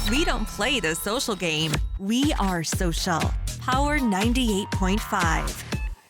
We don't play the social game. We are social. Power 98.5.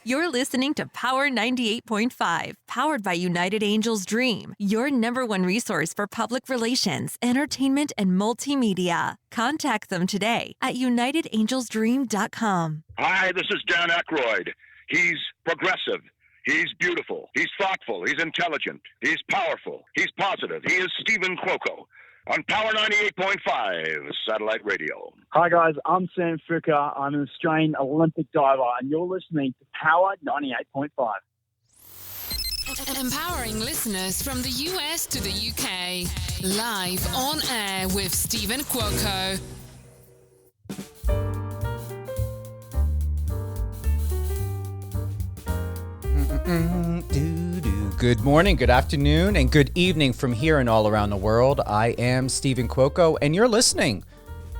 You're listening to Power 98.5, powered by United Angels Dream, your number one resource for public relations, entertainment, and multimedia. Contact them today at unitedangelsdream.com. Hi, this is Dan Aykroyd. He's progressive. He's beautiful. He's thoughtful. He's intelligent. He's powerful. He's positive. He is Stephen Cuoco on Power 98.5 Satellite Radio. Hi guys, I'm Sam Fricker. I'm an Australian Olympic diver, and you're listening to Power 98.5. Empowering listeners from the US to the UK. Live on air with Stephen Cuoco. Good morning, good afternoon, and good evening from here and all around the world. I am Stephen Cuoco, and you're listening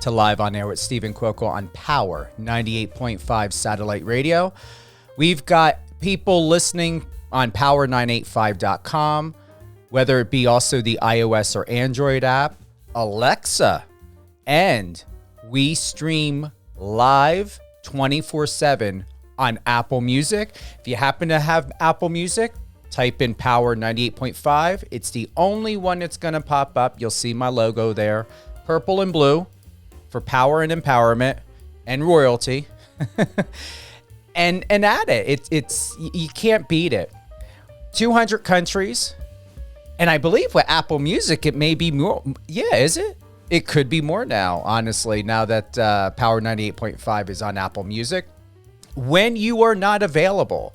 to Live on Air with Stephen Cuoco on Power 98.5 Satellite Radio. We've got people listening on power985.com, whether it be also the iOS or Android app, Alexa, and we stream live 24/7 on Apple Music. If you happen to have Apple Music, type in Power 98.5. It's the only one that's going to pop up. You'll see my logo there, purple and blue, for power and empowerment and royalty. and add it. It's you can't beat it. 200 countries. And I believe with Apple Music, it may be more. Yeah, is it? It could be more now, honestly, now that Power 98.5 is on Apple Music. When you are not available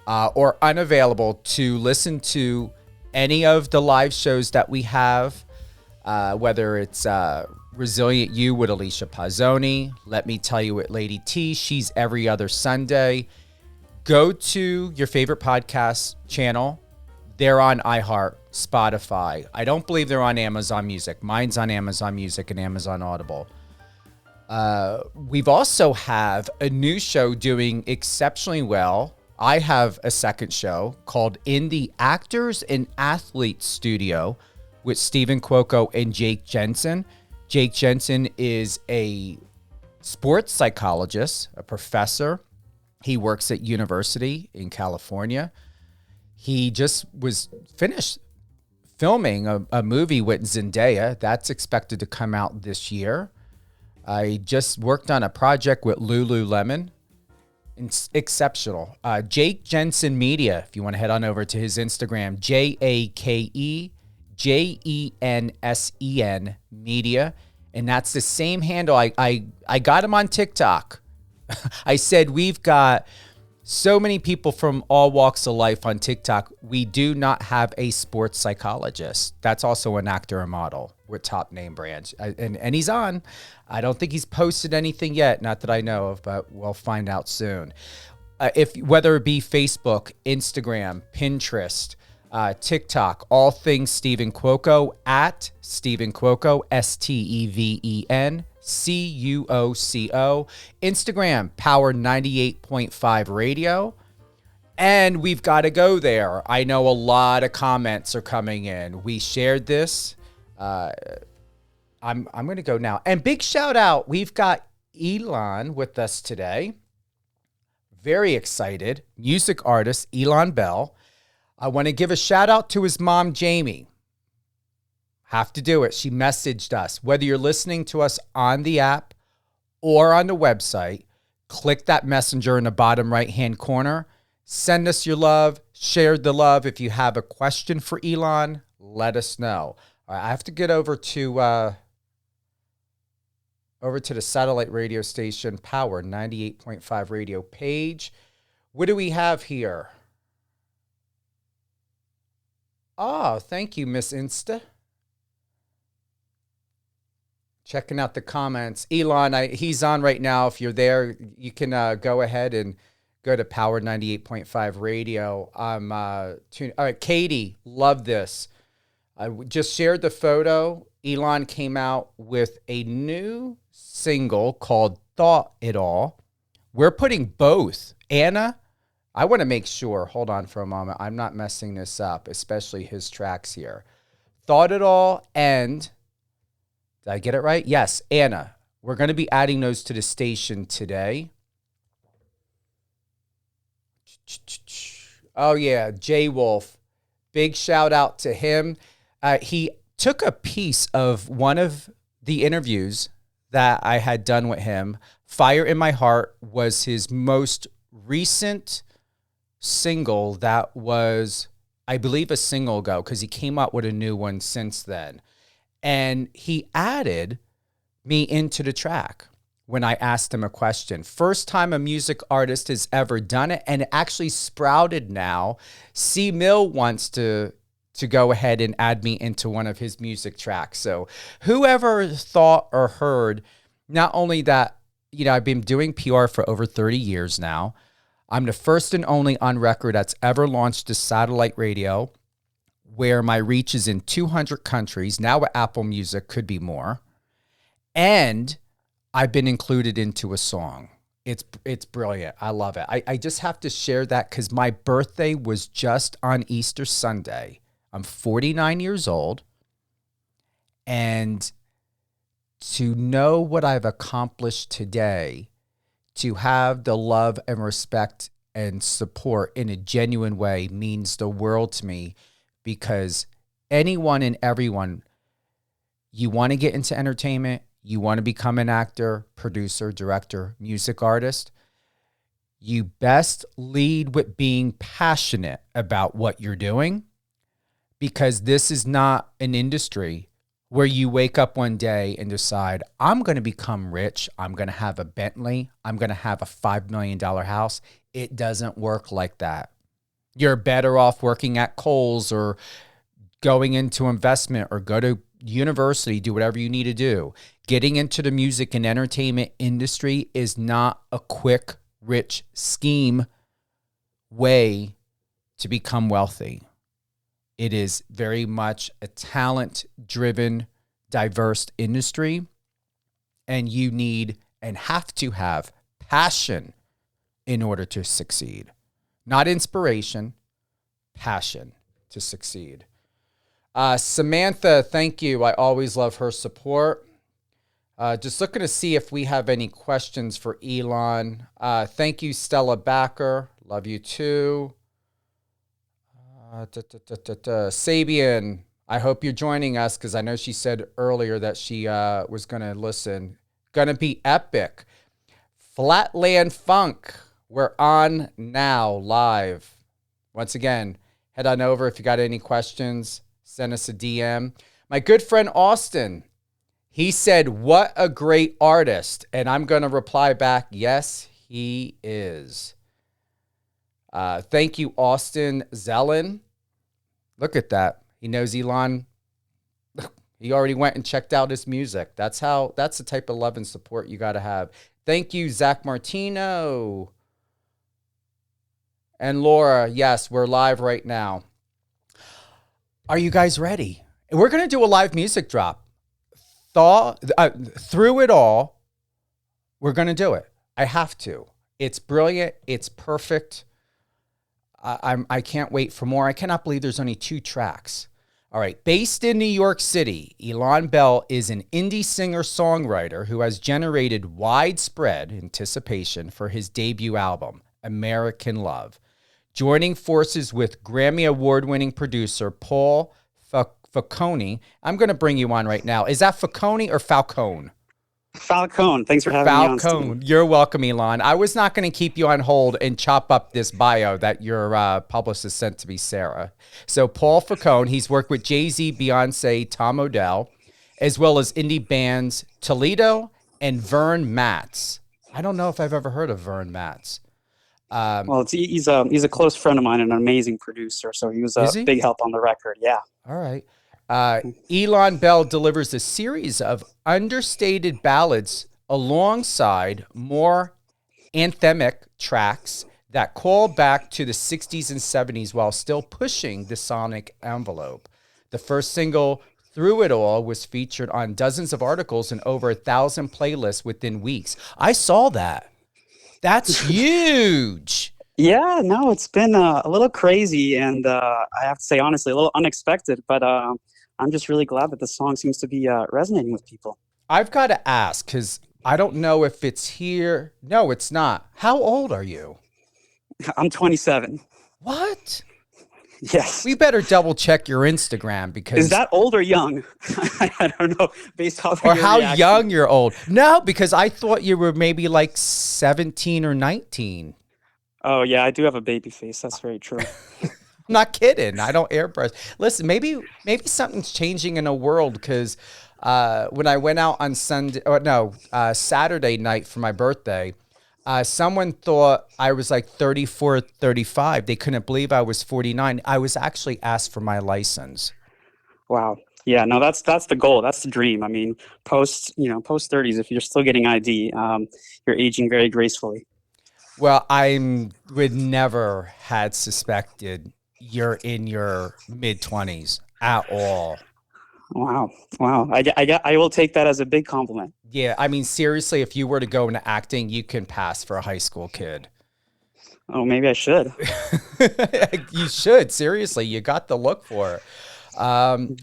or unavailable to listen to any of the live shows that we have, whether it's Resilient You with Alicia Pazzoni, Let Me Tell You with Lady T, she's every other Sunday. Go to your favorite podcast channel. They're on iHeart, Spotify. I don't believe they're on Amazon Music. Mine's on Amazon Music and Amazon Audible. We've also have a new show doing exceptionally well. I have a second show called In the Actors and Athletes Studio with Stephen Cuoco and Jake Jensen. Jake Jensen is a sports psychologist, a professor. He works at university in California. He just was finished filming a movie with Zendaya. That's expected to come out this year. I just worked on a project with Lululemon. It's exceptional. Jake Jensen Media, if you want to head on over to his Instagram, JakeJensen Media. And that's the same handle. I got him on TikTok. I said, we've got so many people from all walks of life on TikTok. We do not have a sports psychologist. That's also an actor and model with top name brands. And he's on. I don't think he's posted anything yet, not that I know of, but we'll find out soon. Whether it be Facebook, Instagram, Pinterest, TikTok, all things Stephen Cuoco, at Stephen Cuoco, StevenCuoco. Instagram, Power 98.5 Radio. And we've got to go there. I know a lot of comments are coming in. We shared this. I'm going to go now. And big shout out, we've got Ilan with us today. Very excited. Music artist, Ilan Bell. I want to give a shout out to his mom, Jamie. Have to do it. She messaged us. Whether you're listening to us on the app or on the website, click that messenger in the bottom right-hand corner. Send us your love. Share the love. If you have a question for Ilan, let us know. All right, I have to get over to the satellite radio station, Power 98.5 radio page. What do we have here? Oh, thank you, Miss Insta. Checking out the comments. Ilan, he's on right now. If you're there, you can go ahead and go to Power 98.5 radio. All right, Katie, love this. I just shared the photo. Ilan came out with a new single called Thought It All. We're putting both. Anna, I want to make sure, hold on for a moment, I'm not messing this up, especially his tracks here. Thought It All and Did I get it right? Yes, Anna. We're going to be adding those to the station today. Oh, yeah, Jay Wolf. Big shout out to him. He took a piece of one of the interviews that I had done with him. Fire in My Heart was his most recent single that was, I believe, a single ago, because he came out with a new one since then. And he added me into the track when I asked him a question. First time a music artist has ever done it, and it actually sprouted now. C. Mill wants to go ahead and add me into one of his music tracks. So whoever thought or heard, not only that, I've been doing PR for over 30 years now. I'm the first and only on record that's ever launched a satellite radio where my reach is in 200 countries. Now with Apple Music, could be more. And I've been included into a song. It's brilliant. I love it. I just have to share that because my birthday was just on Easter Sunday. I'm 49 years old. And to know what I've accomplished today, to have the love and respect and support in a genuine way means the world to me, because anyone and everyone, you want to get into entertainment, you want to become an actor, producer, director, music artist, you best lead with being passionate about what you're doing, because this is not an industry where you wake up one day and decide, I'm going to become rich, I'm going to have a Bentley, I'm going to have a $5 million house. It doesn't work like that. You're better off working at Kohl's or going into investment or go to university, do whatever you need to do. Getting into the music and entertainment industry is not a quick, rich scheme way to become wealthy. It is very much a talent-driven, diverse industry, and you need and have to have passion in order to succeed. Not inspiration, passion to succeed. Samantha, thank you. I always love her support. Just looking to see if we have any questions for Ilan. Thank you, Stella Backer. Love you too. Sabian, I hope you're joining us, because I know she said earlier that she was going to listen. Going to be epic. Flatland Funk. We're on now, live. Once again, head on over if you got any questions. Send us a DM. My good friend Austin, he said, what a great artist. And I'm going to reply back, yes, he is. Thank you, Austin Zellin. Look at that. He knows Ilan. He already went and checked out his music. That's the type of love and support you got to have. Thank you, Zach Martino. And Laura, yes, we're live right now. Are you guys ready? We're going to do a live music drop. Through it all, we're going to do it. I have to. It's brilliant. It's perfect. I can't wait for more. I cannot believe there's only 2 tracks. All right. Based in New York City, Ilan Bell is an indie singer-songwriter who has generated widespread anticipation for his debut album, American Love. Joining forces with Grammy Award-winning producer Paul Falcone. I'm going to bring you on right now. Is that Falcone or Falcone? Falcone. Thanks for having me on, Falcone. You're welcome, Ilan. I was not going to keep you on hold and chop up this bio that your publicist sent to me, Sarah. So Paul Falcone, he's worked with Jay-Z, Beyonce, Tom Odell, as well as indie bands Toledo and Vern Matz. I don't know if I've ever heard of Vern Matz. Well, he's a close friend of mine and an amazing producer, so he was a big help on the record. Yeah. All right. Ilan Bell delivers a series of understated ballads alongside more anthemic tracks that call back to the 60s and 70s while still pushing the sonic envelope. The first single, Through It All, was featured on dozens of articles and over 1,000 playlists within weeks. I saw that. That's huge. Yeah, no, it's been a little crazy, and I have to say, honestly, a little unexpected, but I'm just really glad that the song seems to be resonating with people. I've got to ask, because I don't know if it's here. No, it's not. How old are you? I'm 27. What? Yes. We better double check your Instagram, because is that old or young? I don't know. Based off or your how reaction. young you're old. No, because I thought you were maybe like 17 or 19. Oh yeah, I do have a baby face. That's very true. I'm not kidding. I don't airbrush. Listen, maybe something's changing in the world, because when I went out on Saturday night for my birthday, someone thought I was like 34, 35. They couldn't believe I was 49. I was actually asked for my license. Wow. Yeah, no, that's the goal. That's the dream. I mean, post 30s, if you're still getting ID, you're aging very gracefully. Well, I would never had suspected you're in your mid-20s at all. Wow. I will take that as a big compliment. Yeah, I mean, seriously, if you were to go into acting, you can pass for a high school kid. Oh, maybe I should. You should. Seriously, you got the look for it.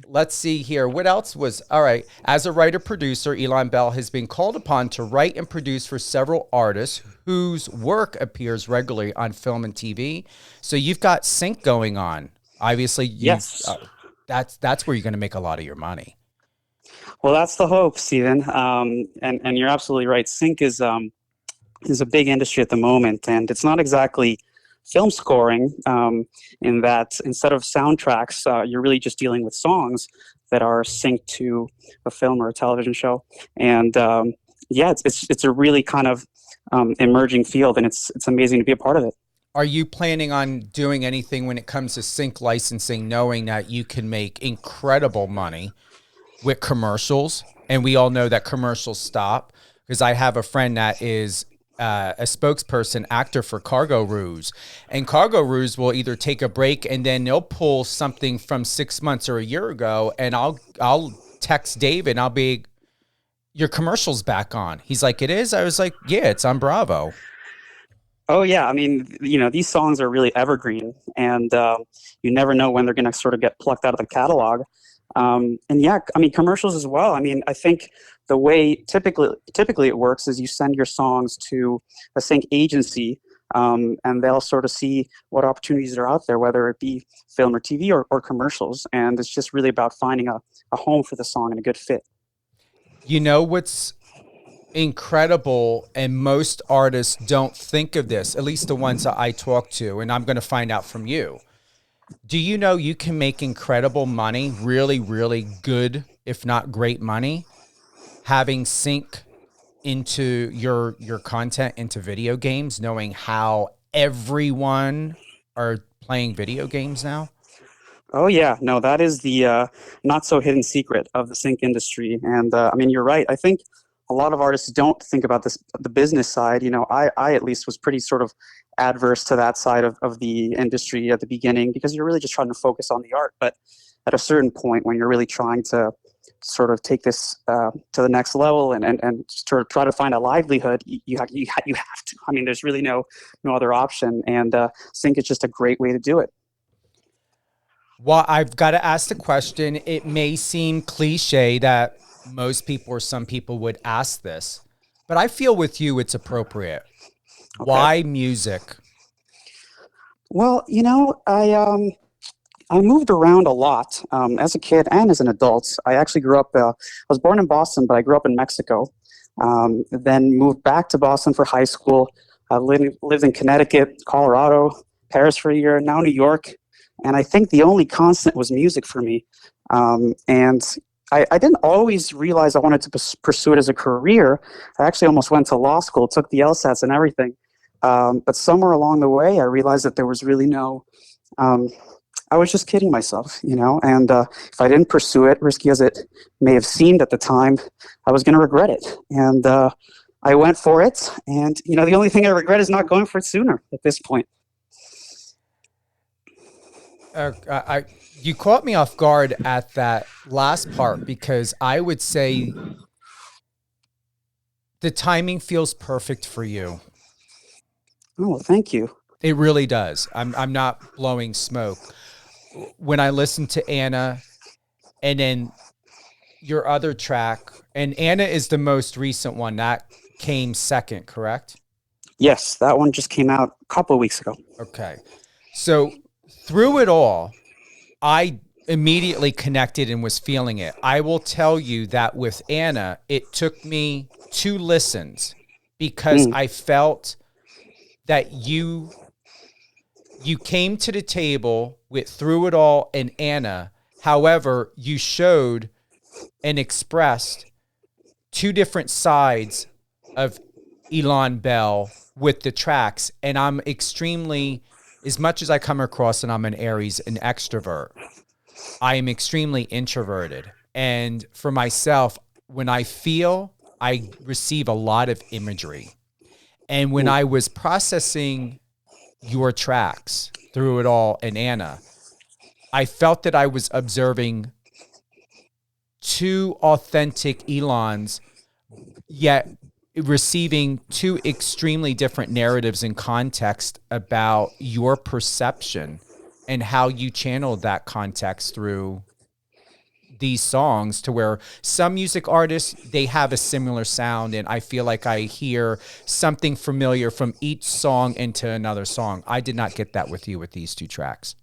Let's see here. What else was, all right. As a writer-producer, Ilan Bell has been called upon to write and produce for several artists whose work appears regularly on film and TV. So you've got sync going on. Obviously, yes. That's where you're going to make a lot of your money. Well, that's the hope, Stephen. And you're absolutely right. Sync is a big industry at the moment, and it's not exactly film scoring in that instead of soundtracks, you're really just dealing with songs that are synced to a film or a television show. And it's a really kind of emerging field, and it's amazing to be a part of it. Are you planning on doing anything when it comes to sync licensing, knowing that you can make incredible money with commercials? And we all know that commercials stop, because I have a friend that is a spokesperson actor for Cargo Ruse, and Cargo Ruse will either take a break and then they'll pull something from 6 months or a year ago, and I'll text David and I'll be, your commercial's back on. He's like, it is? I was like, yeah, it's on Bravo. Oh yeah, I mean, these songs are really evergreen, and you never know when they're going to sort of get plucked out of the catalog. And yeah, I mean, commercials as well. I mean, I think the way typically it works is you send your songs to a sync agency, and they'll sort of see what opportunities are out there, whether it be film or TV or commercials. And it's just really about finding a home for the song and a good fit. You know what's incredible, and most artists don't think of this, at least the ones that I talk to, and I'm going to find out from you. Do you know you can make incredible money, really, really good, if not great money, having sync into your content into video games, knowing how everyone are playing video games now? Oh yeah, no, that is the not so hidden secret of the sync industry. And I mean, you're right. I think a lot of artists don't think about the business side. I at least was pretty sort of adverse to that side of the industry at the beginning, because you're really just trying to focus on the art. But at a certain point, when you're really trying to sort of take this to the next level and sort of try to find a livelihood, you have to. I mean, there's really no other option, and sync is just a great way to do it. Well, I've got to ask the question. It may seem cliche that most people or some people would ask this, but I feel with you it's appropriate. Okay. Why music? Well, I moved around a lot as a kid and as an adult. I actually grew up, I was born in Boston, but I grew up in Mexico. Then moved back to Boston for high school. I lived in Connecticut, Colorado, Paris for a year, now New York. And I think the only constant was music for me. And I didn't always realize I wanted to pursue it as a career. I actually almost went to law school, took the LSATs and everything. But somewhere along the way, I realized that there was really no, I was just kidding myself, and if I didn't pursue it, risky as it may have seemed at the time, I was going to regret it. And I went for it. And, the only thing I regret is not going for it sooner at this point. You caught me off guard at that last part, because I would say the timing feels perfect for you. Oh, well, thank you. It really does. I'm not blowing smoke. When I listen to Anna, And then your other track, and Anna is the most recent one that came second, correct? Yes, that one just came out a couple of weeks ago. Okay. So through it all, I immediately connected and was feeling it. I will tell you that with Anna, it took me 2 listens because I felt that you came to the table with Through It All and Anna. However, you showed and expressed 2 different sides of Ilan Bell with the tracks. And I'm extremely, as much as I come across and I'm an Aries, an extrovert, I am extremely introverted. And for myself, when I feel, I receive a lot of imagery. And when I was processing your tracks, Through It All and Anna, I felt that I was observing 2 authentic Ilans, yet receiving 2 extremely different narratives and context about your perception and how you channeled that context through these songs, to where some music artists, they have a similar sound, and I feel like I hear something familiar from each song into another song. I did not get that with you with these 2 tracks.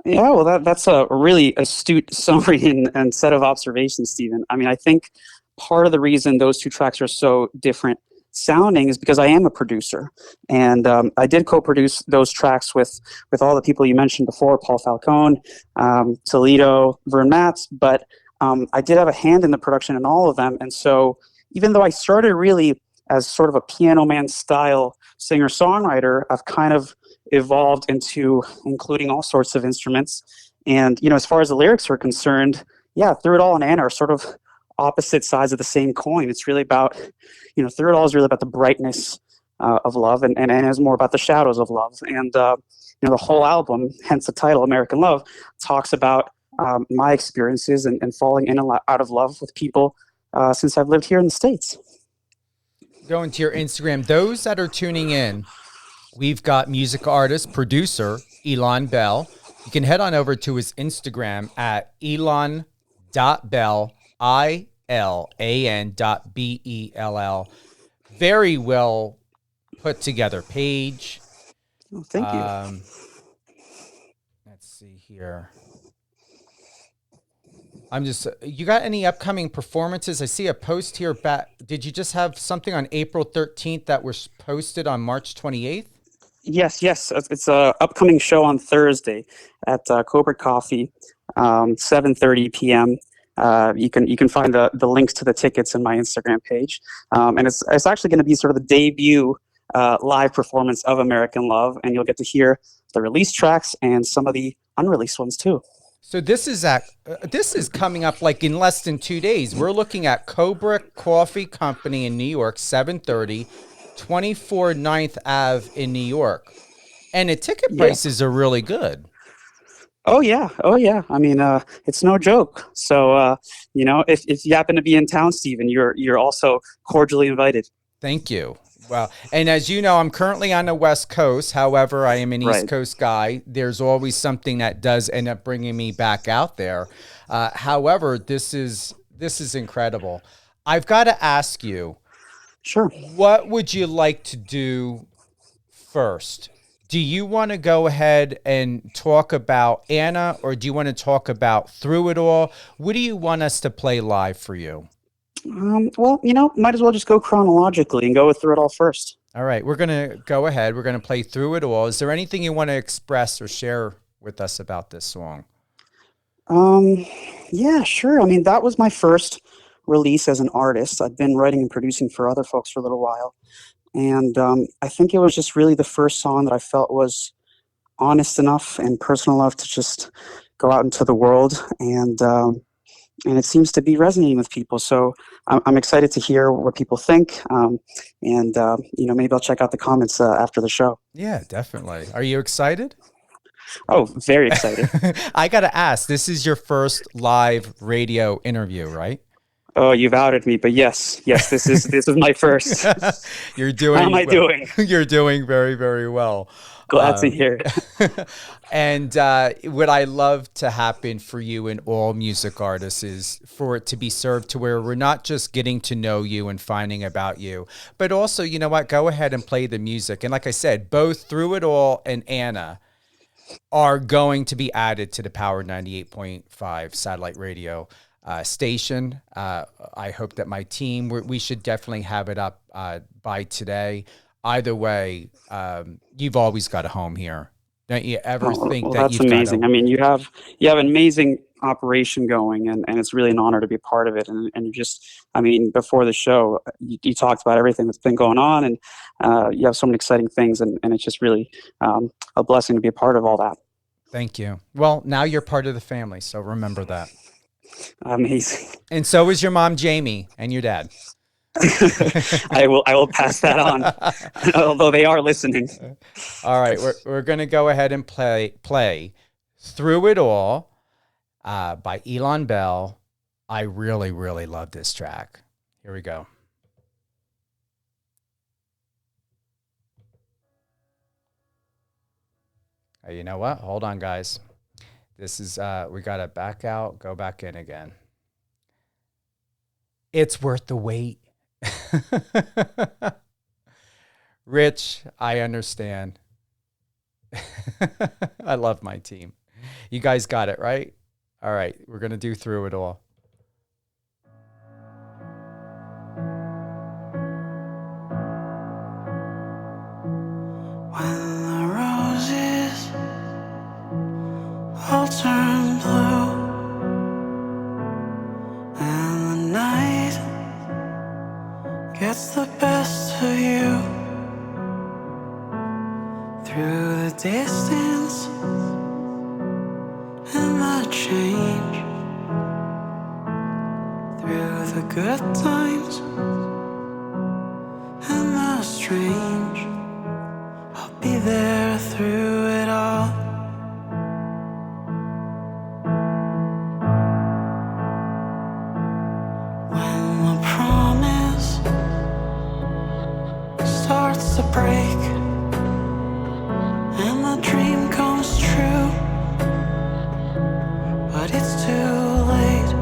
Yeah, well, that's a really astute summary and set of observations, Stephen. I mean, I think part of the reason those 2 tracks are so different sounding is because I am a producer, and I did co-produce those tracks with all the people you mentioned before, Paul Falcone, Toledo, Vern Matz, but I did have a hand in the production in all of them. And so even though I started really as sort of a piano man style singer-songwriter, I've kind of evolved into including all sorts of instruments. And, as far as the lyrics are concerned, yeah, Through It All and Anna are sort of opposite sides of the same coin. It's really about, Through It All is really about the brightness of love, and Anna is more about the shadows of love. And, the whole album, hence the title, American Love, talks about my experiences and falling in and out of love with people since I've lived here in the States. Going to your Instagram, those that are tuning in, we've got music artist, producer, Ilan Bell. You can head on over to his Instagram at Ilan.Bell, ILAN.BELL. Very well put together page. Oh, thank you. Let's see here. You got any upcoming performances? I see a post here back. Did you just have something on April 13th that was posted on March 28th? Yes. It's a upcoming show on Thursday at Cobra Coffee, 7:30 p.m. You can find the links to the tickets in my Instagram page, and it's actually going to be sort of the debut live performance of American Love, and you'll get to hear the released tracks and some of the unreleased ones too. So this is coming up like in less than 2 days. We're looking at Cobra Coffee Company in New York, 7:30, 24 9th Ave in New York, and the ticket prices are really good. Oh yeah. I mean, it's no joke. So, if you happen to be in town, Stephen, you're also cordially invited. Thank you. Well, and as you know, I'm currently on the West Coast. However, I am an East Coast guy. There's always something that does end up bringing me back out there. However, this is incredible. I've got to ask you, sure, what would you like to do first? Do you want to go ahead and talk about Anna, or do you want to talk about Through It All? What do you want us to play live for you? Well, might as well just go chronologically and go with Through It All first. All right, we're going to go ahead. We're going to play Through It All. Is there anything you want to express or share with us about this song? Yeah, sure. I mean, that was my first release as an artist. I'd been writing and producing for other folks for a little while. And I think it was just really the first song that I felt was honest enough and personal enough to just go out into the world. And it seems to be resonating with people. So I'm excited to hear what people think. Maybe I'll check out the comments after the show. Yeah, definitely. Are you excited? Oh, very excited. I got to ask, this is your first live radio interview, right? Oh, you've outed me, but yes, this is my first. You're doing. How am I doing? You're doing very, very well. Glad to hear it. And what I love to happen for you and all music artists is for it to be served to where we're not just getting to know you and finding about you, but also, you know what, go ahead and play the music. And like I said, both Through It All and Anna are going to be added to the Power 98.5 satellite radio station. I hope that my team, we should definitely have it up by today. Either way, you've always got a home here. Don't you ever think that that's you've amazing. got I mean, you have an amazing operation going, and it's really an honor to be a part of it. And you just, I mean, before the show, you talked about everything that's been going on, and you have so many exciting things, and it's just really a blessing to be a part of all that. Thank you. Well, now you're part of the family, so remember that. Amazing. And so is your mom, Jamie, and your dad. I will pass that on, although they are listening. All right, we're going to go ahead and play Through It All by Ilan Bell. I really, really love this track. Here we go. You know what? Hold on, guys. This is, we got to back out, go back in again. It's worth the wait. Rich, I understand. I love my team. You guys got it, right? All right, we're going to do Through It All. When the roses all turn blue and the night gets the best of you, through the distance and the change, through the good times and the strange, I'll be there through it all. When the promise starts to break and the dream comes true, but it's too late.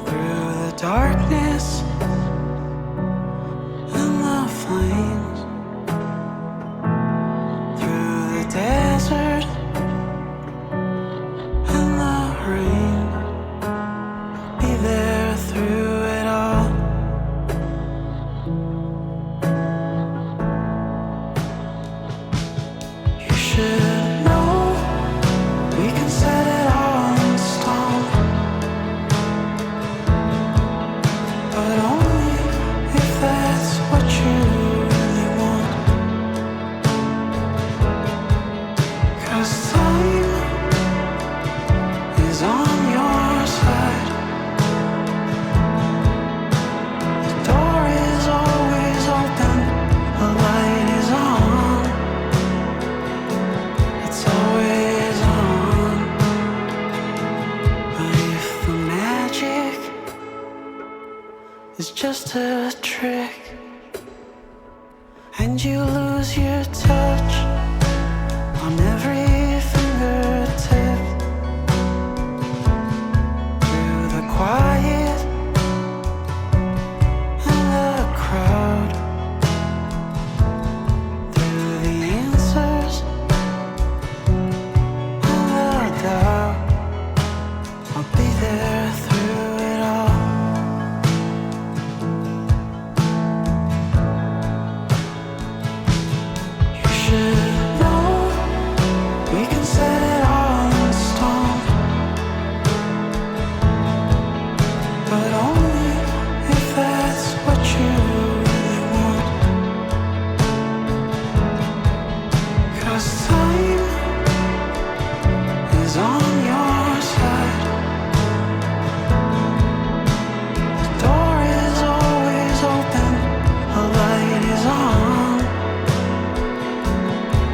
Through the darkness and the flames, through the desert and the rain, I'll be there through it all. You should know we can set it all in stone, but only if that's what you really want. 'Cause time is on your side. The door is always open, the light is on, it's always on. But if the magic is just a trick and you lose your touch on every fingertip, through the quiet and the crowd, through the answers and the doubt, I'll be there through it all. You should know we can set it all in stone, but only if that's what you really want. 'Cause time is on your side. The door is always open, the light is on,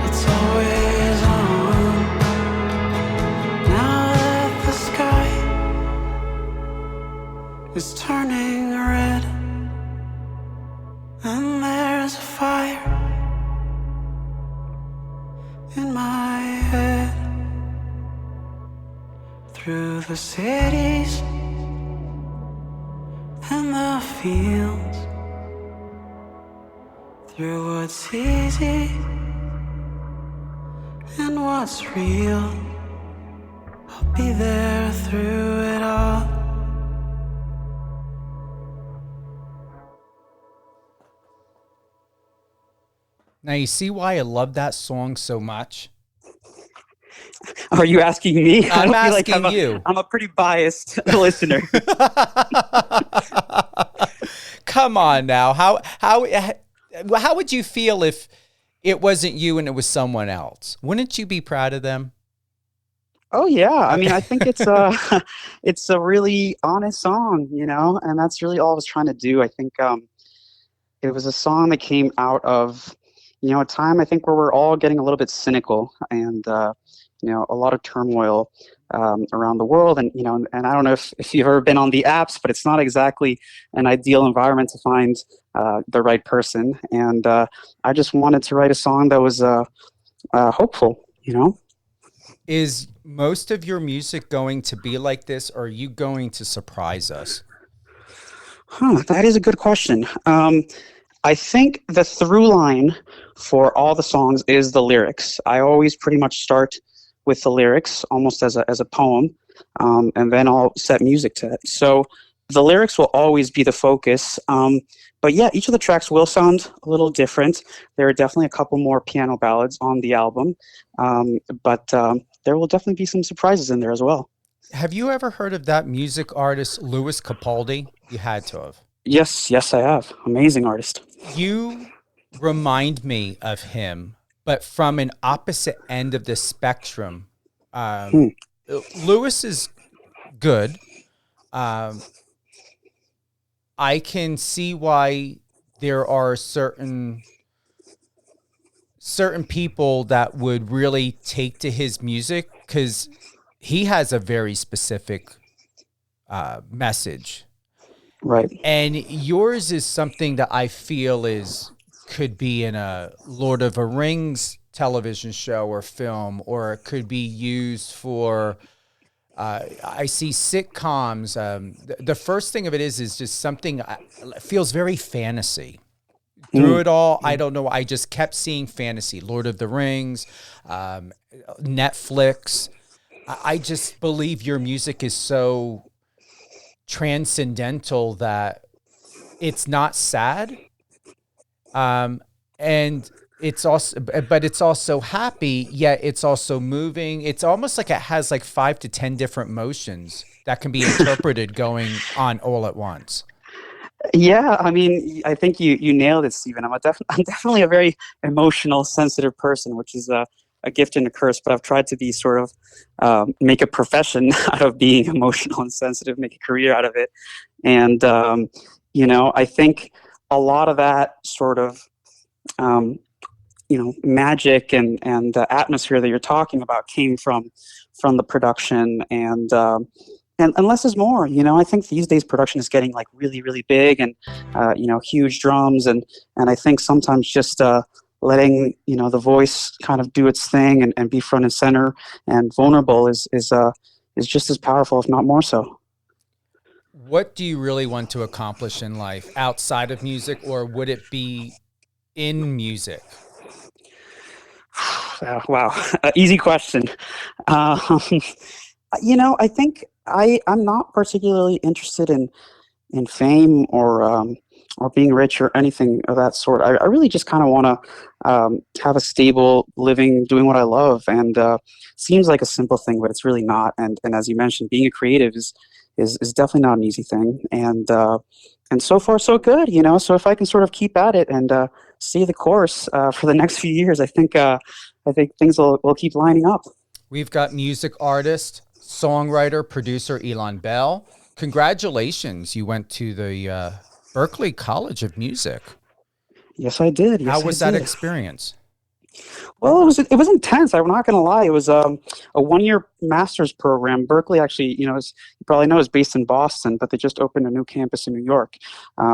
it's always on. Now that the sky is turning red, and there's a fire in my head. Through the cities and the fields, through what's easy and what's real, I'll be there through it all. Now you see why I love that song so much? Are you asking me? I'm I don't feel asking like you. I'm a pretty biased listener. Come on now. How would you feel if it wasn't you and it was someone else? Wouldn't you be proud of them? Oh yeah, I mean, I think it's a it's a really honest song, you know, and that's really all I was trying to do. I think it was a song that came out of, you know, a time I think where we're all getting a little bit cynical and you know, a lot of turmoil around the world, and you know, and I don't know if you've ever been on the apps, but it's not exactly an ideal environment to find the right person. And I just wanted to write a song that was hopeful, you know. Is most of your music going to be like this, or are you going to surprise us? That is a good question. I think the through line for all the songs is the lyrics. I always pretty much start with the lyrics, almost as a poem, and then I'll set music to it. So the lyrics will always be the focus. But yeah, each of the tracks will sound a little different. There are definitely a couple more piano ballads on the album, but there will definitely be some surprises in there as well. Have you ever heard of that music artist, Louis Capaldi? You had to have. Yes, I have. Amazing artist. You remind me of him, but from an opposite end of the spectrum. Louis is good. I can see why there are certain people that would really take to his music because he has a very specific message. Right. And yours is something that I feel could be in a Lord of the Rings television show or film, or it could be used for, I see sitcoms. The first thing of it is just something feels very fantasy. Through it all, I don't know. I just kept seeing fantasy, Lord of the Rings, Netflix. I just believe your music is so transcendental that it's not sad. And it's also happy, yet it's also moving. It's almost like it has like 5 to 10 different motions that can be interpreted going on all at once. Yeah, I mean, I think you nailed it, Stephen. I'm definitely a very emotional, sensitive person, which is a gift and a curse. But I've tried to be sort of make a profession out of being emotional and sensitive, make a career out of it. And you know, I think a lot of that sort of you know, magic and the atmosphere that you're talking about came from the production and less is more. You know, I think these days production is getting like really, really big and you know, huge drums and I think sometimes just letting, you know, the voice kind of do its thing and be front and center and vulnerable is just as powerful, if not more so. What do you really want to accomplish in life outside of music, or would it be in music? Wow, easy question. You know, I think I'm not particularly interested in fame or being rich or anything of that sort. I really just kind of want to have a stable living, doing what I love, and seems like a simple thing, but it's really not. And as you mentioned, being a creative is definitely not an easy thing. And so far so good, you know. So if I can sort of keep at it and stay the course for the next few years, I think things will keep lining up. We've got music artist, songwriter, producer Ilan Bell. Congratulations. You went to the Berklee College of Music. Yes, I did. How was that experience? Well, it was intense. I'm not going to lie. It was a 1 year master's program. Berkeley, actually, you probably know, is based in Boston, but they just opened a new campus in New York.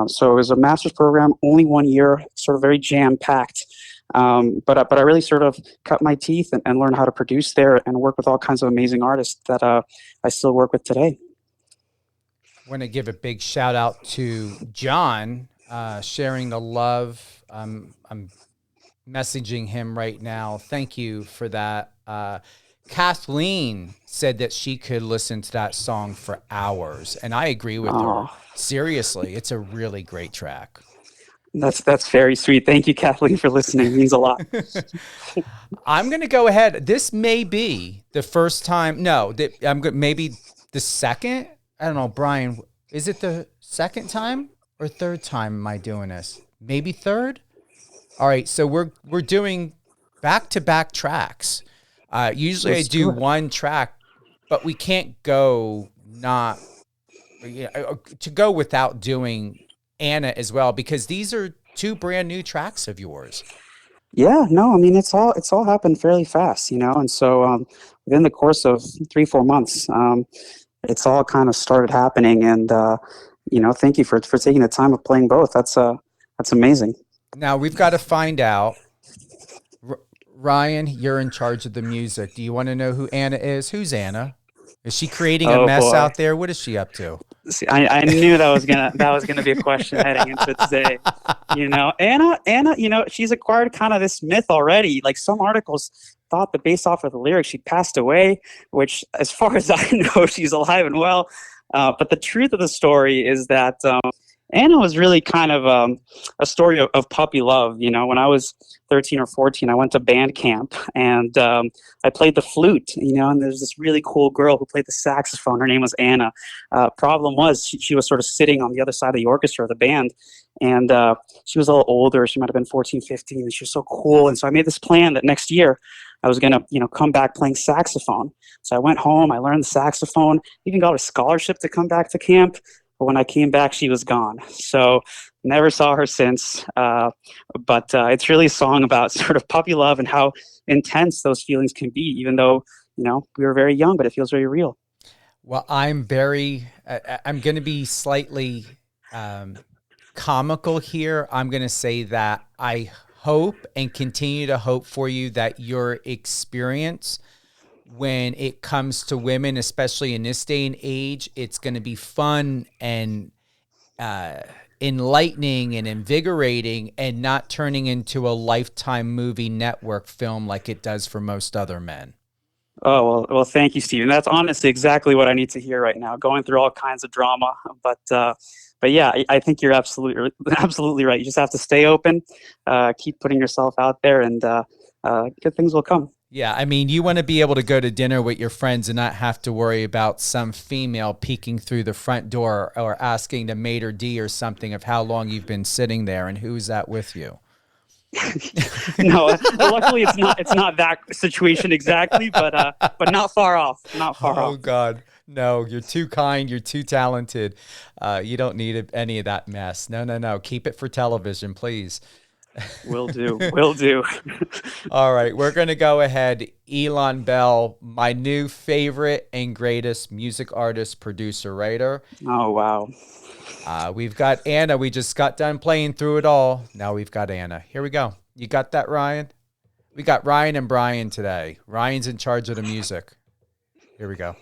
So it was a master's program, only 1 year, sort of very jam packed. But I really sort of cut my teeth and learned how to produce there and work with all kinds of amazing artists that I still work with today. I want to give a big shout out to John, sharing the love. I'm messaging him right now. Thank you for that. Kathleen said that she could listen to that song for hours, and I agree with her. Seriously, it's a really great track. That's very sweet. Thank you, Kathleen, for listening. It means a lot. I'm going to go ahead. This may be the first time. No, maybe the second. I don't know, Brian. Is it the second time or third time am I doing this? Maybe third. All right, so we're doing back-to-back tracks. Usually I do one track, but we can't go to go without doing Anna as well, because these are two brand new tracks of yours. Yeah, no, I mean, it's all happened fairly fast, and so within the course of 3-4 months, it's all kind of started happening, and thank you for taking the time of playing both. That's amazing. Now we've got to find out. Ryan, you're in charge of the music. Do you want to know who Anna is? Who's Anna? Is she creating a mess out there? What is she up to? See, I knew that was gonna be a question heading into today. Anna, she's acquired kind of this myth already. Like, some articles thought that based off of the lyrics, she passed away, which, as far as I know, she's alive and well. But the truth of the story is that Anna was really kind of a story of puppy love. When I was 13 or 14, I went to band camp, and I played the flute, and there's this really cool girl who played the saxophone. Her name was Anna. Problem was, she was sort of sitting on the other side of the orchestra of the band, and she was a little older. She might have been 14, 15, and she was so cool. And so I made this plan that next year I was going to, come back playing saxophone. So I went home, I learned the saxophone, even got a scholarship to come back to camp. But when I came back, she was gone. So never saw her since. But it's really a song about sort of puppy love and how intense those feelings can be, even though, we were very young, but it feels very real. Well, I'm going to be slightly comical here. I'm going to say that I hope and continue to hope for you that your experience when it comes to women, especially in this day and age, it's going to be fun and enlightening and invigorating, and not turning into a Lifetime movie network film like it does for most other men. Oh, well, thank you, Steven. That's honestly exactly what I need to hear right now, going through all kinds of drama. But yeah, I think you're absolutely right. You just have to stay open, keep putting yourself out there, and good things will come. Yeah, I mean, you want to be able to go to dinner with your friends and not have to worry about some female peeking through the front door or asking the maitre d' or something of how long you've been sitting there and who's that with you. No, luckily it's not that situation exactly, but not far off. Not far off. Oh God, no! You're too kind. You're too talented. You don't need any of that mess. No. Keep it for television, please. Will do. All right, we're going to go ahead. Ilan Bell, my new favorite and greatest music artist, producer, writer. Oh, wow. We've got Anna. We just got done playing through it all. Now we've got Anna. Here we go. You got that, Ryan? We got Ryan and Brian today. Ryan's in charge of the music. Here we go.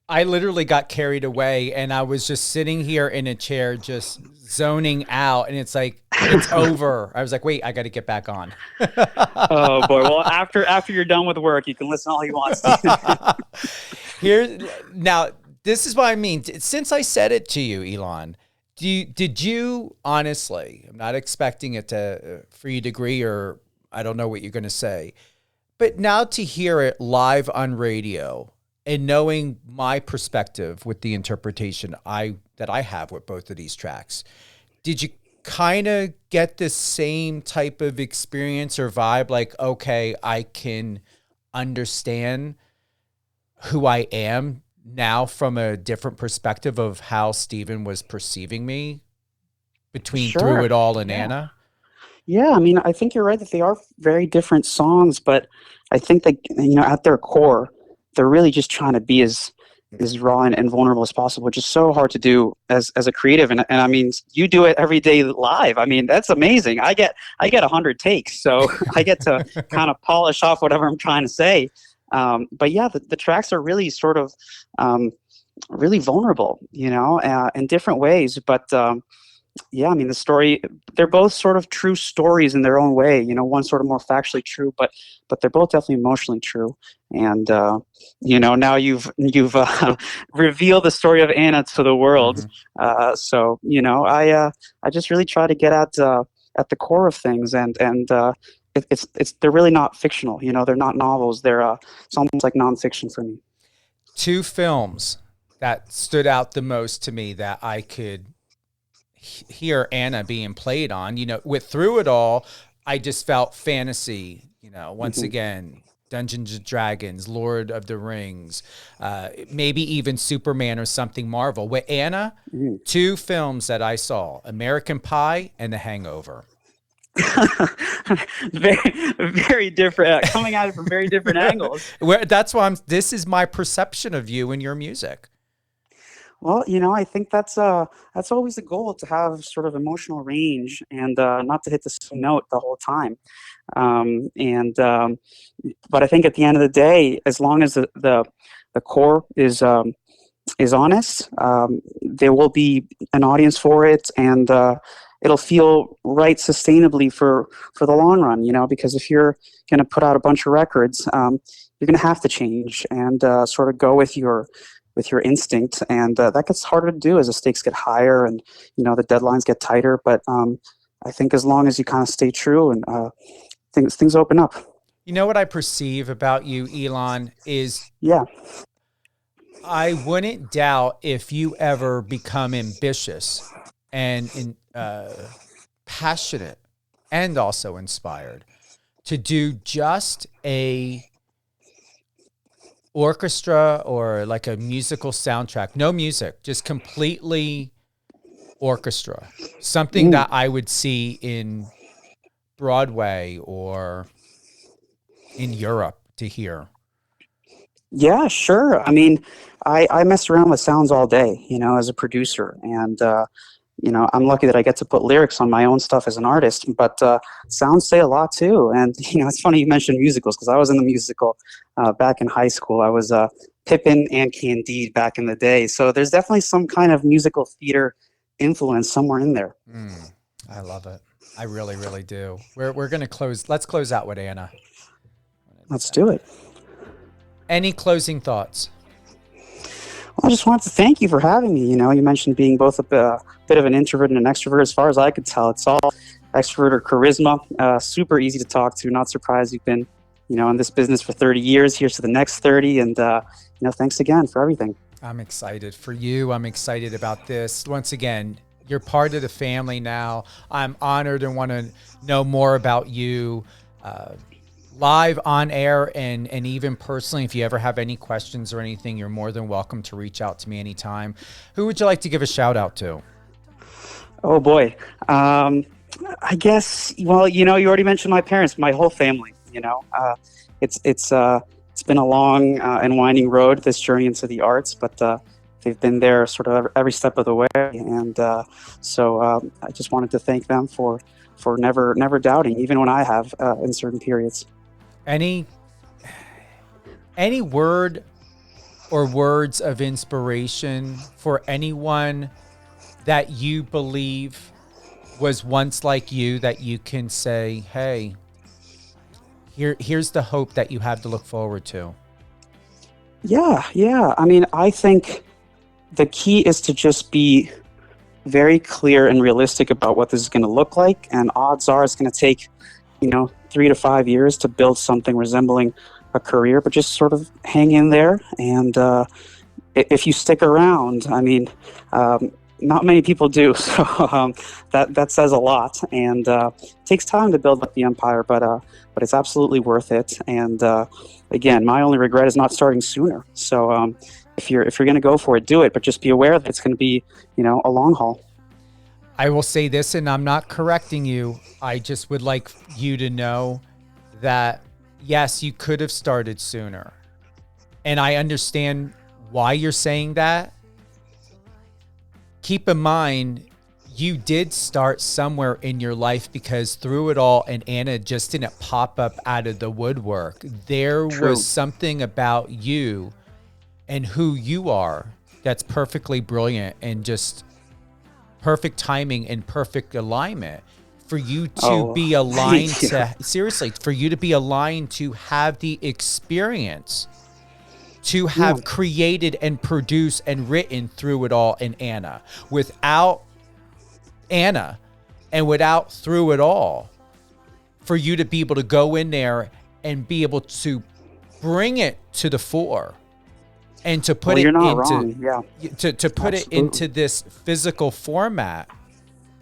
I literally got carried away, and I was just sitting here in a chair, just zoning out. And it's like, it's over. I was like, wait, I got to get back on. Oh boy. Well, after you're done with work, you can listen all you want. Here now, this is what I mean. Since I said it to you, Ilan, did you honestly? I'm not expecting it for you to agree, or I don't know what you're going to say, but now to hear it live on radio and knowing my perspective with the interpretation that I have with both of these tracks, did you kind of get the same type of experience or vibe? Like, okay, I can understand who I am now from a different perspective of how Steven was perceiving me between Sure. Through It All and Yeah. Anna? Yeah, I mean, I think you're right that they are very different songs, but I think that, at their core, they're really just trying to be as raw and vulnerable as possible, which is so hard to do as a creative. And I mean, you do it every day live. I mean, that's amazing. I get 100 takes, so I get to kind of polish off whatever I'm trying to say. But yeah, the tracks are really sort of really vulnerable, in different ways. But yeah, I mean, they're both sort of true stories in their own way. One sort of more factually true, but they're both definitely emotionally true. And now you've revealed the story of Anna to the world. So I just really try to get at the core of things, and they're really not fictional. They're not novels. It's almost like nonfiction for me. Two films that stood out the most to me that I could hear Anna being played on, with Through It All, I just felt fantasy, once again, Dungeons and Dragons, Lord of the Rings, maybe even Superman or something Marvel. With Anna, two films that I saw, American Pie and The Hangover. Very, very different, coming at it from very different angles. That's why this is my perception of you and your music. Well, I think that's always the goal, to have sort of emotional range and not to hit the same note the whole time. But I think at the end of the day, as long as the core is honest, there will be an audience for it, and it'll feel right sustainably for the long run. Because if you're going to put out a bunch of records, you're going to have to change and sort of go with your instinct, and that gets harder to do as the stakes get higher and the deadlines get tighter. But I think as long as you kind of stay true, and things open up. What I perceive about you, Ilan, is I wouldn't doubt if you ever become ambitious and passionate and also inspired to do just a orchestra or like a musical soundtrack. No music, just completely orchestra. Something that I would see in Broadway or in Europe to hear. Yeah, sure. I mean, I mess around with sounds all day, as a producer. And, I'm lucky that I get to put lyrics on my own stuff as an artist, but sounds say a lot too. And, it's funny you mentioned musicals, because I was in the musical back in high school. I was Pippin and Candide back in the day. So there's definitely some kind of musical theater influence somewhere in there. I love it. I really, really do. We're going to close. Let's close out with Anna. Let's do it. Any closing thoughts? Well, I just wanted to thank you for having me. You mentioned being both a bit of an introvert and an extrovert. As far as I could tell, it's all extrovert or charisma. Super easy to talk to. Not surprised you've been, in this business for 30 years. Here's to the next 30. And, thanks again for everything. I'm excited for you. I'm excited about this. Once again, you're part of the family now. I'm honored and want to know more about you. Live, on air, and even personally. If you ever have any questions or anything, you're more than welcome to reach out to me anytime. Who would you like to give a shout out to? Oh boy. I guess, well, you already mentioned my parents, my whole family. It's been a long and winding road, this journey into the arts, but they've been there sort of every step of the way. And so I just wanted to thank them for never doubting, even when I have in certain periods. Any word or words of inspiration for anyone that you believe was once like you, that you can say, hey, here's the hope that you have to look forward to? Yeah. I mean, I think the key is to just be very clear and realistic about what this is going to look like. And odds are it's going to take, 3 to 5 years to build something resembling a career, but just sort of hang in there. And if you stick around, I mean, not many people do. So that says a lot. And it takes time to build up the empire, but it's absolutely worth it. And again, my only regret is not starting sooner. So if you're going to go for it, do it, but just be aware that it's going to be, a long haul. I will say this, and I'm not correcting you. I just would like you to know that, yes, you could have started sooner. And I understand why you're saying that. Keep in mind, you did start somewhere in your life, because through it all, and Anna just didn't pop up out of the woodwork. There True. was something about you and who you are that's perfectly brilliant, and just perfect timing and perfect alignment for you to be aligned to, seriously, for you to be aligned to have the experience to have created and produced and written through it all in Anna. Without Anna and without through it all, for you to be able to go in there and be able to bring it to the fore and to put you're it not into wrong. Yeah. to put it into this physical format.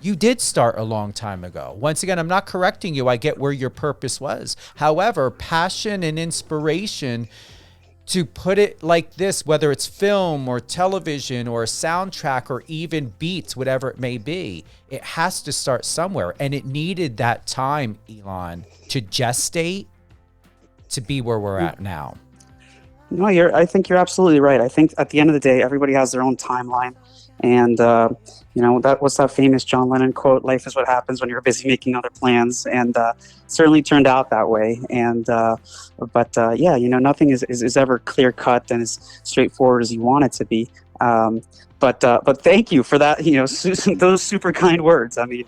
You did start a long time ago. Once again, I'm not correcting you. I get where your purpose was. However, passion and inspiration to put it like this, whether it's film or television or a soundtrack or even beats, whatever it may be, it has to start somewhere. And it needed that time, Ilan, to gestate to be where we're at now. No, I think you're absolutely right. I think at the end of the day, everybody has their own timeline. And, that was that famous John Lennon quote, life is what happens when you're busy making other plans. And certainly turned out that way. And nothing is ever clear cut and as straightforward as you want it to be. But thank you for that, those super kind words. I mean,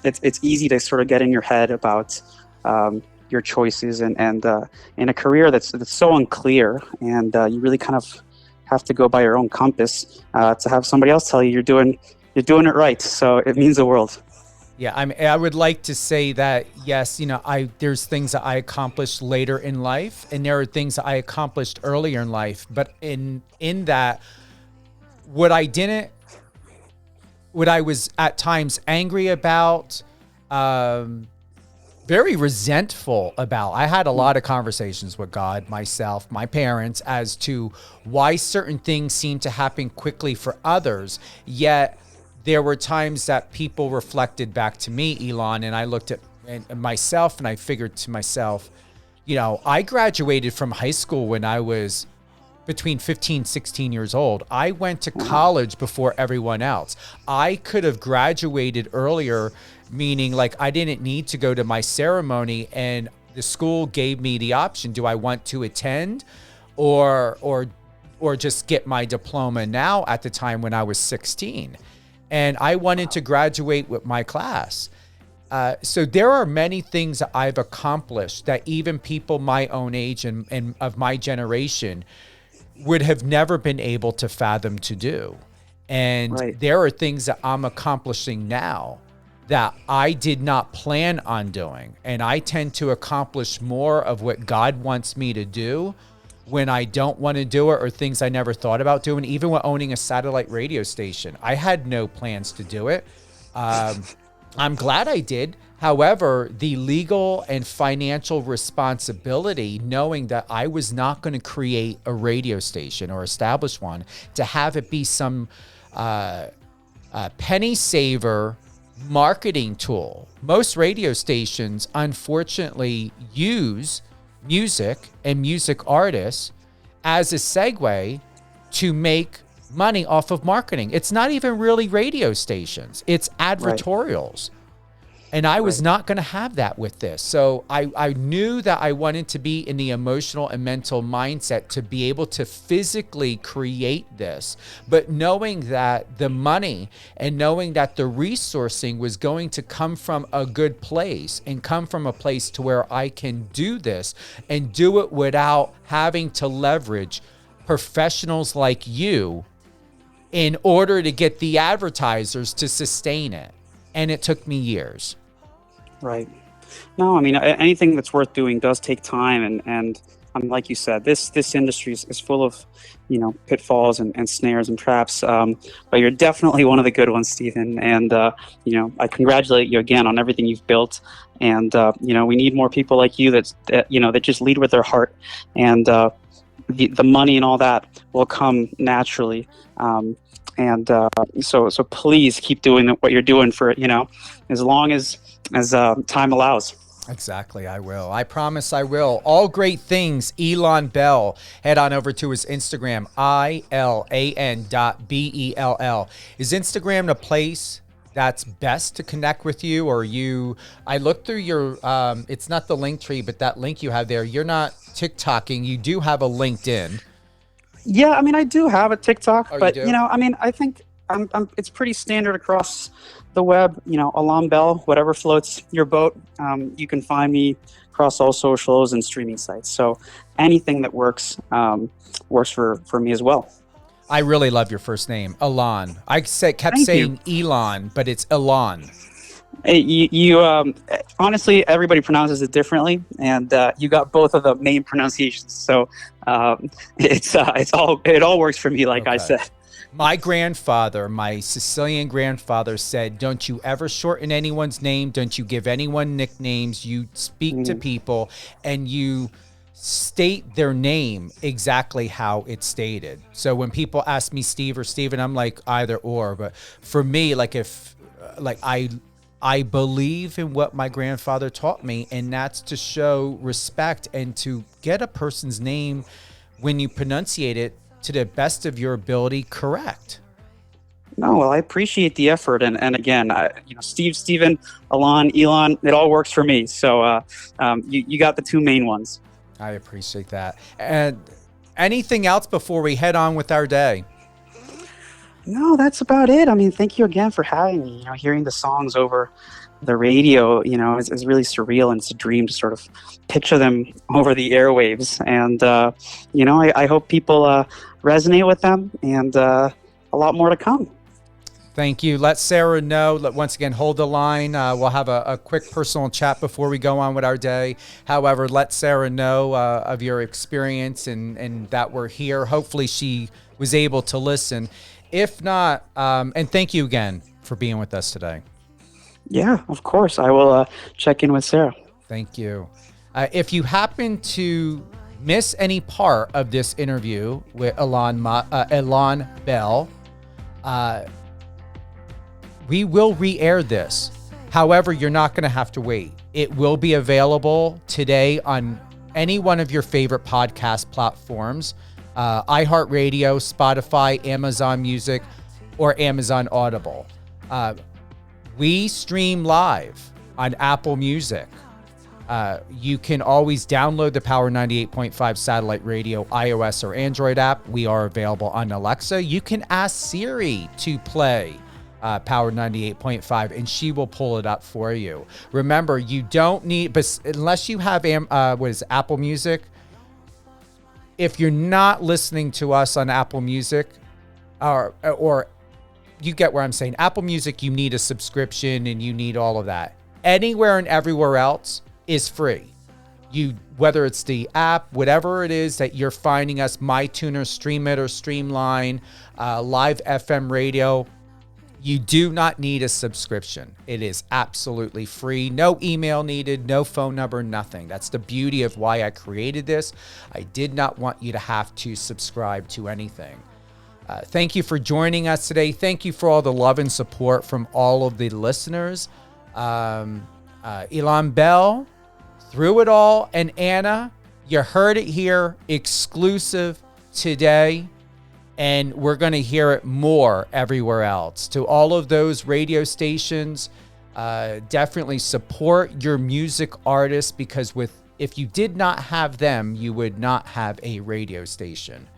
it's easy to sort of get in your head about your choices and in a career that's so unclear, and you really kind of have to go by your own compass to have somebody else tell you you're doing it right. So it means the world. Yeah, I would like to say that, yes, there's things that I accomplished later in life, and there are things that I accomplished earlier in life. But in that, what I was at times angry about, very resentful about. I had a lot of conversations with God, myself, my parents, as to why certain things seem to happen quickly for others. Yet there were times that people reflected back to me, Ilan, and I looked at myself and I figured to myself, I graduated from high school when I was between 15, 16 years old. I went to college before everyone else. I could have graduated earlier, meaning like I didn't need to go to my ceremony, and the school gave me the option. Do I want to attend or just get my diploma now at the time when I was 16? And I wanted to graduate with my class. So there are many things that I've accomplished that even people my own age and of my generation would have never been able to fathom to do. And there are things that I'm accomplishing now that I did not plan on doing. And I tend to accomplish more of what God wants me to do when I don't want to do it, or things I never thought about doing. Even with owning a satellite radio station, I had no plans to do it. I'm glad I did. However, the legal and financial responsibility, knowing that I was not going to create a radio station or establish one, to have it be some penny saver marketing tool. Most radio stations, unfortunately, use music and music artists as a segue to make money off of marketing. It's not even really radio stations. It's advertorials. And I was not going to have that with this. So I knew that I wanted to be in the emotional and mental mindset to be able to physically create this. But knowing that the money and knowing that the resourcing was going to come from a good place and come from a place to where I can do this and do it without having to leverage professionals like you in order to get the advertisers to sustain it. And it took me years. Right. No, I mean, anything that's worth doing does take time. And like you said, this industry is full of, pitfalls and snares and traps. But you're definitely one of the good ones, Stephen. And, I congratulate you again on everything you've built. And, we need more people like you that just lead with their heart. And the money and all that will come naturally. So please keep doing what you're doing for, as long as time allows. Exactly, I will. I promise I will. All great things, Ilan Bell. Head on over to his Instagram, ILAN.BELL. Is Instagram the place that's best to connect with you? Or I looked through your, it's not the link tree, but that link you have there, you're not TikToking. You do have a LinkedIn. Yeah, I mean, I do have a TikTok, but I think it's pretty standard across the web. Ilan Bell, whatever floats your boat. You can find me across all socials and streaming sites. So anything that works for me as well. I really love your first name, Ilan. I kept saying Elon, but it's Ilan. You honestly, everybody pronounces it differently, and you got both of the main pronunciations. So it all works for me, like I said. My grandfather, my Sicilian grandfather, said, "Don't you ever shorten anyone's name. Don't you give anyone nicknames. You speak to people, and you state their name exactly how it's stated." So when people ask me Steve or Steven, I'm like either or. But for me, I believe in what my grandfather taught me, and that's to show respect and to get a person's name when you pronunciate it to the best of your ability correct. No, well, I appreciate the effort, and again, Steven, Ilan, it all works for me. So you got the two main ones. I appreciate that. And anything else before we head on with our day? No, that's about it. I mean, thank you again for having me. Hearing the songs over the radio, is really surreal, and it's a dream to sort of picture them over the airwaves. And, I hope people resonate with them, and a lot more to come. Thank you. Let Sarah know. Once again, hold the line. We'll have a quick personal chat before we go on with our day. However, let Sarah know of your experience and that we're here. Hopefully she was able to listen. If not, and thank you again for being with us today. Yeah, of course. I will check in with Sarah. Thank you. If you happen to miss any part of this interview with Ilan Bell, we will re-air this. However, you're not going to have to wait. It will be available today on any one of your favorite podcast platforms, iHeartRadio, Spotify, Amazon Music, or Amazon Audible. We stream live on Apple Music. You can always download the Power 98.5 satellite radio iOS or Android app. We are available on Alexa. You can ask Siri to play Power 98.5, and she will pull it up for you. Remember, you don't need, but unless you have Apple Music, if you're not listening to us on Apple Music, or you get where I'm saying, Apple Music, you need a subscription and you need all of that. Anywhere and everywhere else is free. Whether it's the app, whatever it is that you're finding us, MyTuner, Stream It or Streamline, Live FM Radio, you do not need a subscription. It is absolutely free. No email needed, no phone number, nothing. That's the beauty of why I created this. I did not want you to have to subscribe to anything. Thank you for joining us today. Thank you for all the love and support from all of the listeners. Ilan Bell, Through It All, and Anna, you heard it here, exclusive today. And we're going to hear it more everywhere else. To all of those radio stations, Definitely support your music artists, because if you did not have them, you would not have a radio station.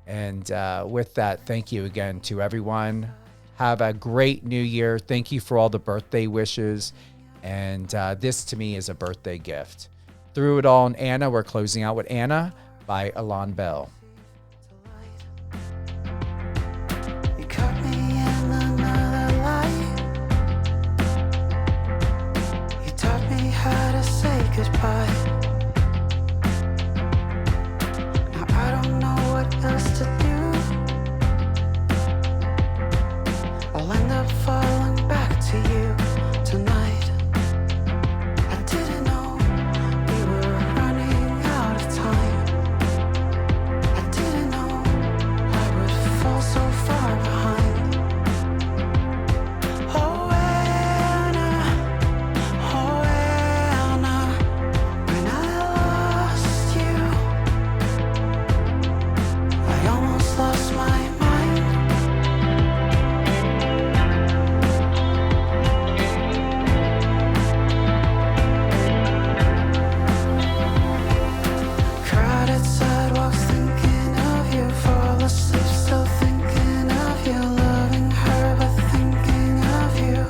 And with that, thank you again to everyone. Have a great new year. Thank you for all the birthday wishes. And this to me is a birthday gift. Through It All and Anna, we're closing out with Anna by Ilan Bell. You caught me in another light. You taught me how to say goodbye. Now I don't know what else to do. I'll end up falling back to you tonight. I didn't know we were running out of time. I didn't know I would fall so far behind. Oh Anna, when I lost you, I almost lost my mind. Crowded sidewalks thinking of you, fall asleep still thinking of you, loving her but thinking of you.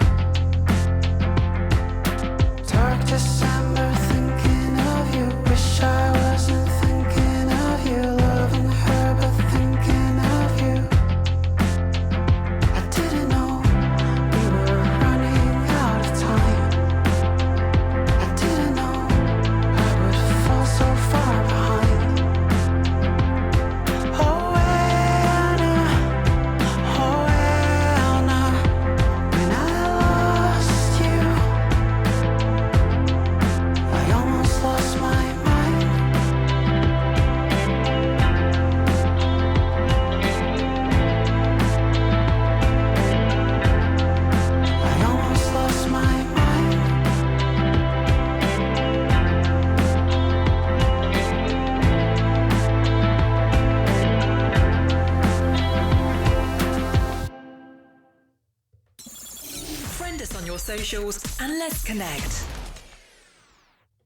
Dark December thinking of you, wish I wasn't thinking of you, loving her but thinking of you. I didn't know we were running out of time. I didn't know I would fall so far behind. Oh Anna, when I lost you, I almost lost my mind. I almost lost my mind. Friend us on your socials and let's connect.